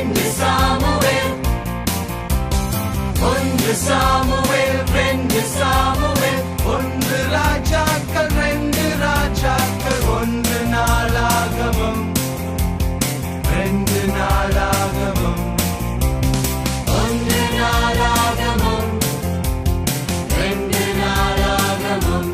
ரெண்டு சாமுவேல், ஒன்று சாமுவேல், ரெண்டு சாமுவேல், ஒன்று ராஜாக்கள், ரெண்டு ராஜாக்கள், ஒன்று நாளாகமம், ரெண்டு நாளாகமம், ஒன்று நாளாகமம், ரெண்டு நாளாகமம்.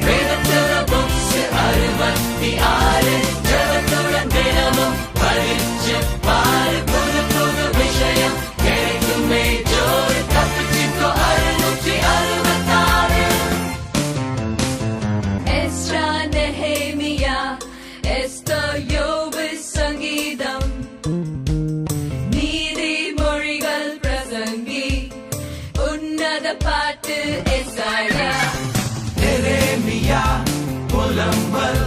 வேதத்துல புக்ஸ் 66, ஜெபத்துடன் தினமும் படிச்சு பாரு, புது புது விஷயம் கிடைக்குமே ஜோறு, தப்பிச்சுக்கோ 666. எஸ்ரா, நெஹேமியா, எஸ்தர், யோபு, சங்கீதம், நீதிமொழிகள், பிரசங்கி, உன்னத பாட்டு, எசாயா, எரேமியா, புலம்பல்,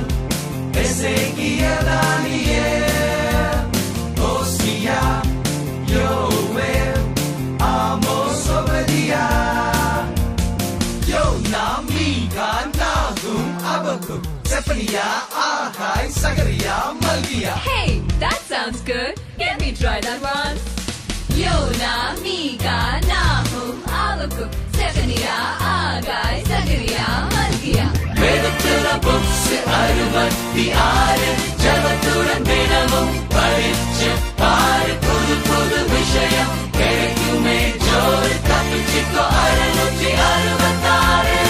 எசேக்கியேல், தானியேல், ஓசியா, யோவேல், ஆமோஸ், ஒபதியா, யோனா, மீகா, நாகும், அபகுக், செப்பனியா, ஆகாய், சகரியா, மல்கியா. Hey, that sounds good. Let me try that one. Yona, Mika, Nahum, Abakuk, Zephaniah, Agai, Zachariah, Malkiah. வேதத்துல புக்ஸ் 66, ஜெபத்துடன் தினமும் படிச்சு பாரு, புது புது விஷயம் கிடைக்குமே ஜோறு, தப்பிச்சுக்கோ 666.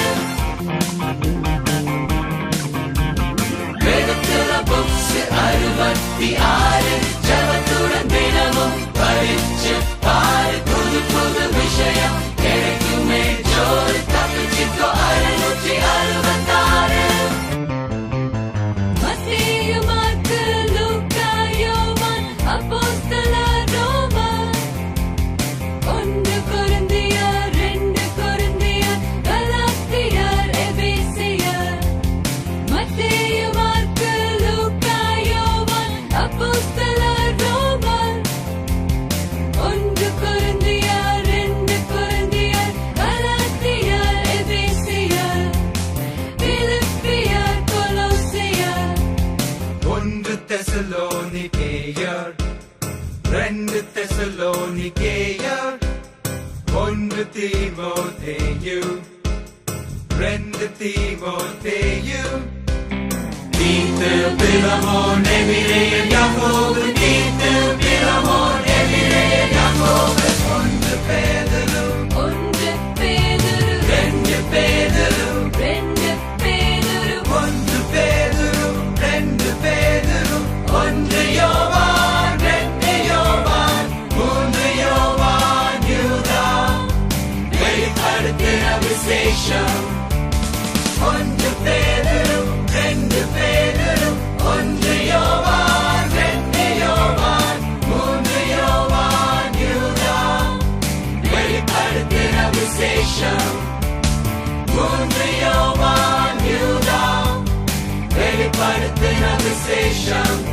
வேதத்துல புக்ஸ் 66, ஜெபத்துடன் தினமும் படிச்சு பாரு, புது புது விஷயம் கிடைக்குமே ஜோறு, தப்பிச்சுக்கோ 666. மத்தேயு, மாற்கு, லூக்கா, யோவான், அப்போஸ்தலர், ரோமர், ஒன்று கொரிந்தியர், ரெண்டு கொரிந்தியர், கலாத்தியர், எபேசியர். மத்தேயு, மாற்கு, லூக்கா, யோவான், அப்போஸ்தலர், ரோமர், ஒன்று கொரிந்தியர், ரெண்டு கொரிந்தியர், கலாத்தியர், எபேசியர், பிலிப்பியர், கொலோசியர். ஒன்று தெசலோனிக்கேயர், ரெண்டு தெசலோனிக்கேயர், ஒன்று தீமோத்தேயு, ரெண்டு தீமோத்தேயு, தீத்து, பிலமோன், எபிரெயர், யாக்கோபு, தீத்து, பிலமோன், எபிரெயர், யாக்கோபு, ஒன்று பேதுரு, ஒன்று பேதுரு, ரெண்டு பேதுரு, ரெண்டு பேதுரு, ஒன்று பேதுரு, ரெண்டு பேதுரு, ஒன்று யோவான், ரெண்டு யோவான், மூன்று யோவான், யூதா, வெளிப்படுத்தின விசேஷம். ஒன்று பேதுரு, ரெண்டு பேதுரு, ஒன்று யோவான், ரெண்டு யோவான், மூன்று யோவான், யூதா, வெளிப்படுத்தின விசேஷம். மூன்று யோவான், யூதா, வெளிப்படுத்தின விசேஷம்.